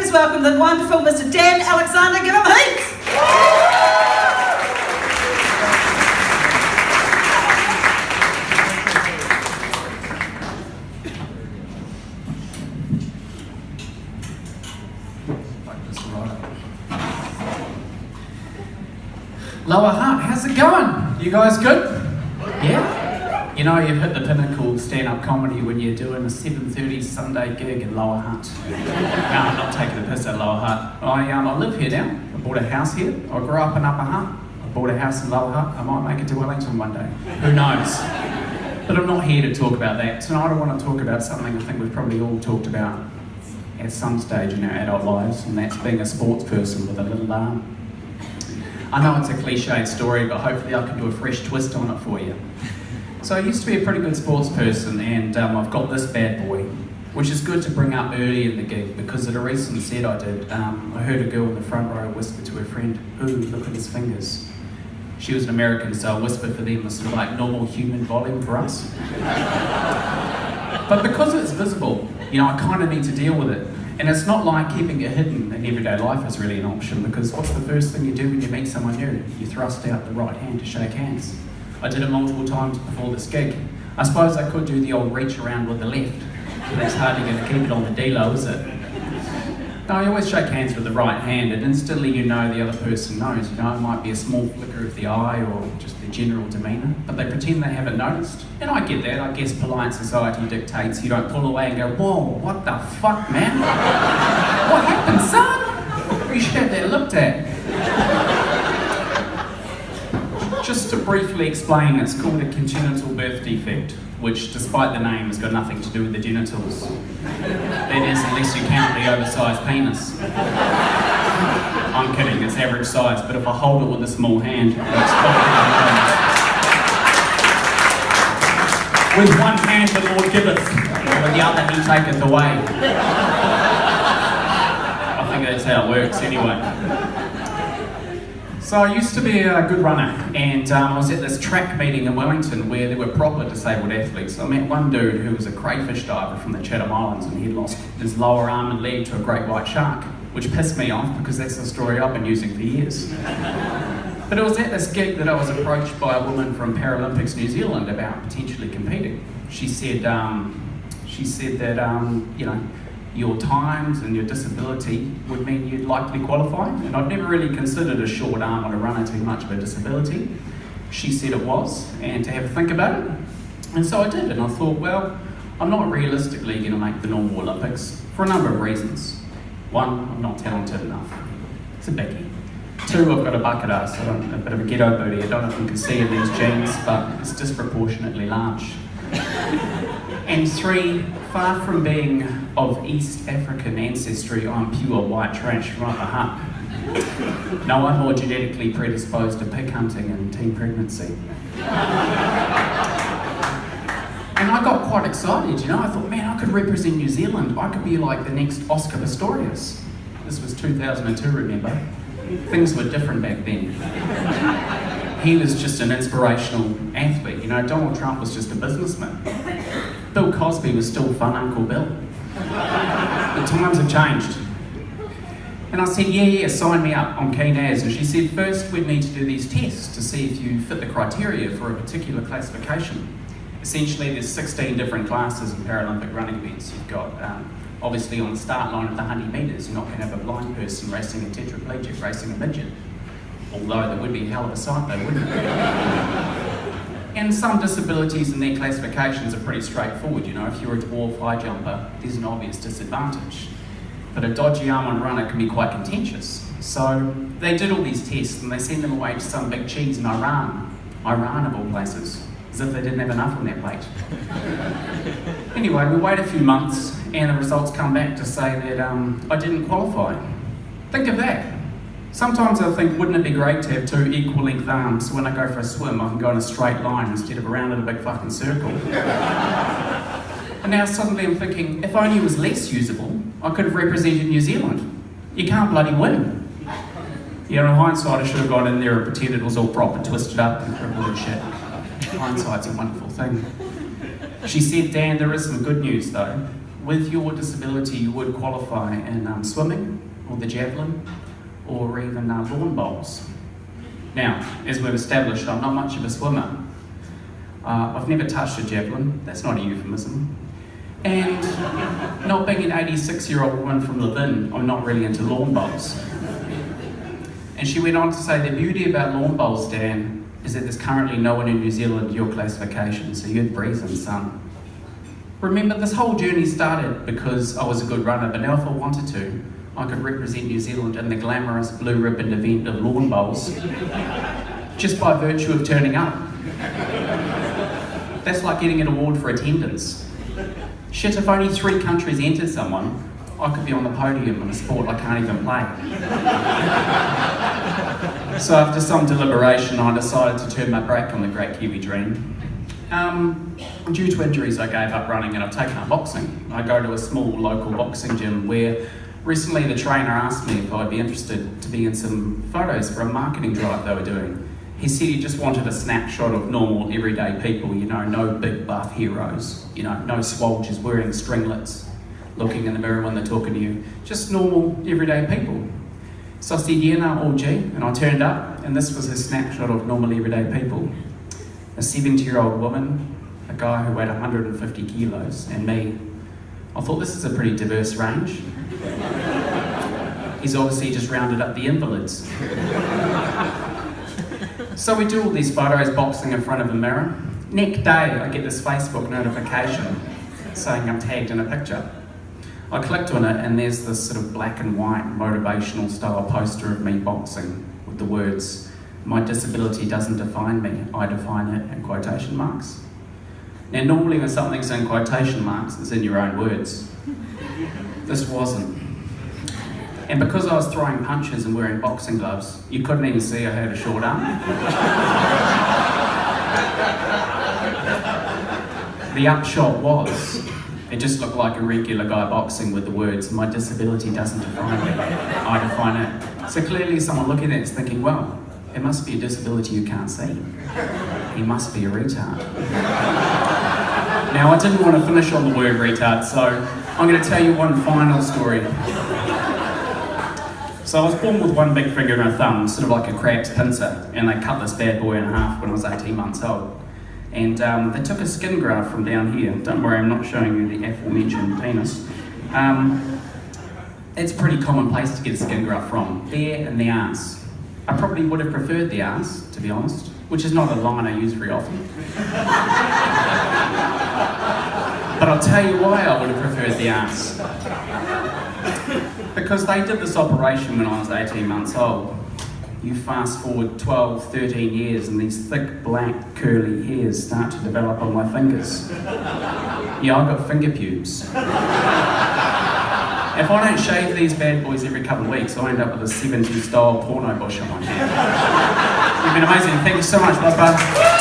please welcome the wonderful Mr. Dan Alexander. Give him heaps! Lower Hutt, how's it going? You guys good? Yeah? You know, you've hit the pinnacle of stand-up comedy when you're doing a 7:30 Sunday gig in Lower Hutt. No, I'm not taking the piss at Lower Hutt. I live here now. I bought a house here. I grew up in Upper Hutt. I bought a house in Lower Hutt. I might make it to Wellington one day. Who knows? But I'm not here to talk about that. Tonight I want to talk about something I think we've probably all talked about at some stage in our adult lives, and that's being a sports person with a little arm. I know it's a cliched story, but hopefully I can do a fresh twist on it for you. So I used to be a pretty good sports person, and I've got this bad boy, which is good to bring up early in the gig, because at a recent set I did, I heard a girl in the front row whisper to her friend, "Ooh, look at his fingers." She was an American, so a whisper for them was sort of like normal human volume for us. But because it's visible, you know, I kind of need to deal with it. And it's not like keeping it hidden in everyday life is really an option, because what's the first thing you do when you meet someone new? You thrust out the right hand to shake hands. I did it multiple times before this gig. I suppose I could do the old reach around with the left, but that's hardly going to keep it on the D-low, is it? No, you always shake hands with the right hand, and instantly you know the other person knows. You know, it might be a small flicker of the eye or just their general demeanour, but they pretend they haven't noticed. And I get that. I guess polite society dictates you don't pull away and go, "Whoa, what the fuck, man? What happened, son?" You should have that looked at. Just to briefly explain, it's called a congenital birth defect, which, despite the name, has got nothing to do with the genitals. That is, unless you count the oversized penis. I'm kidding, it's average size, but if I hold it with a small hand, it's with one hand the Lord giveth, and with the other he taketh away. I think that's how it works anyway. So I used to be a good runner, and I was at this track meeting in Wellington where there were proper disabled athletes. I met one dude who was a crayfish diver from the Chatham Islands, and he'd lost his lower arm and leg to a great white shark, which pissed me off because that's the story I've been using for years. But it was at this gig that I was approached by a woman from Paralympics New Zealand about potentially competing. She said that, you know, your times and your disability would mean you'd likely qualify, and I'd never really considered a short arm on a runner to be much of a disability. She said it was, and to have a think about it, and so I did, and I thought, well, I'm not realistically going to make the normal Olympics for a number of reasons. One, I'm not talented enough. It's a biggie. Two, I've got a bucket ass, a bit of a ghetto booty. I don't know if you can see in these jeans, but it's disproportionately large. And three, far from being of East African ancestry, I'm pure white trash from Upper Hutt. No, I'm more genetically predisposed to pig hunting and teen pregnancy. And I got quite excited, you know. I thought, man, I could represent New Zealand. I could be like the next Oscar Pistorius. This was 2002, remember? Things were different back then. He was just an inspirational athlete, you know. Donald Trump was just a businessman. Bill Cosby was still fun Uncle Bill. The times have changed. And I said, yeah, sign me up, I'm keen as. And she said, first we'd need to do these tests to see if you fit the criteria for a particular classification. Essentially, there's 16 different classes in Paralympic running events. You've got, obviously on the start line of the 100 metres, you're not going to have a blind person racing a tetraplegic, racing a midget. Although that would be a hell of a sight though, wouldn't it? And some disabilities in their classifications are pretty straightforward. You know, if you're a dwarf high jumper, there's an obvious disadvantage. But a dodgy arm on runner can be quite contentious. So they did all these tests and they sent them away to some big cheese in Iran of all places, as if they didn't have enough on their plate. Anyway, we wait a few months and the results come back to say that I didn't qualify. Think of that. Sometimes I think, wouldn't it be great to have two equal length arms so when I go for a swim I can go in a straight line instead of around in a big fucking circle. And now suddenly I'm thinking, if only it was less usable, I could have represented New Zealand. You can't bloody win. You know, in hindsight I should have gone in there and pretended it was all proper, twisted up and crippled and shit. Hindsight's a wonderful thing. She said, Dan, there is some good news though. with your disability you would qualify in swimming, or the javelin, or even lawn bowls. Now, as we've established, I'm not much of a swimmer. I've never touched a javelin, that's not a euphemism. And not being an 86-year-old woman from Levin, I'm not really into lawn bowls. And she went on to say, the beauty about lawn bowls, Dan, is that there's currently no one in New Zealand your classification, so you'd breeze in, son. Remember, this whole journey started because I was a good runner, but now if I wanted to, I could represent New Zealand in the glamorous blue ribbon event of lawn bowls, just by virtue of turning up. That's like getting an award for attendance. Shit, if only 3 countries enter someone, I could be on the podium in a sport I can't even play. So after some deliberation, I decided to turn my back on the great Kiwi dream. Due to injuries, I gave up running and I've taken up boxing. I go to a small local boxing gym where recently the trainer asked me if I'd be interested to be in some photos for a marketing drive they were doing. He said he just wanted a snapshot of normal, everyday people, you know, no big buff heroes, you know, no swolgers wearing stringlets, looking in the mirror when they're talking to you, just normal, everyday people. So I said, yeah, no, all G, and I turned up, and this was a snapshot of normal, everyday people. A 70-year-old woman, a guy who weighed 150 kilos, and me. I thought this is a pretty diverse range. He's obviously just rounded up the invalids. So we do all these photos boxing in front of a mirror. Next day, I get this Facebook notification saying I'm tagged in a picture. I clicked on it and there's this sort of black and white motivational style poster of me boxing with the words, "My disability doesn't define me, I define it," in quotation marks. Now normally when something's in quotation marks, it's in your own words. This wasn't. And because I was throwing punches and wearing boxing gloves, you couldn't even see I had a short arm. The upshot was, it just looked like a regular guy boxing with the words, "My disability doesn't define me, I define it." So clearly someone looking at it is thinking, well, it must be a disability you can't see. He must be a retard. Now I didn't want to finish on the word retard, so I'm going to tell you one final story. So I was born with one big finger and a thumb, sort of like a crab's pincer, and they cut this bad boy in half when I was 18 months old. And they took a skin graft from down here. Don't worry, I'm not showing you the aforementioned penis. It's a pretty common place to get a skin graft from, there and the arse. I probably would have preferred the arse, to be honest, which is not a line I use very often. But I'll tell you why I would have preferred the arse. Because they did this operation when I was 18 months old. You fast forward 12, 13 years and these thick, black, curly hairs start to develop on my fingers. Yeah, I've got finger pubes. If I don't shave these bad boys every couple of weeks, I end up with a 70s style porno bush on my head. You've been amazing. Thank you so much, Buzz.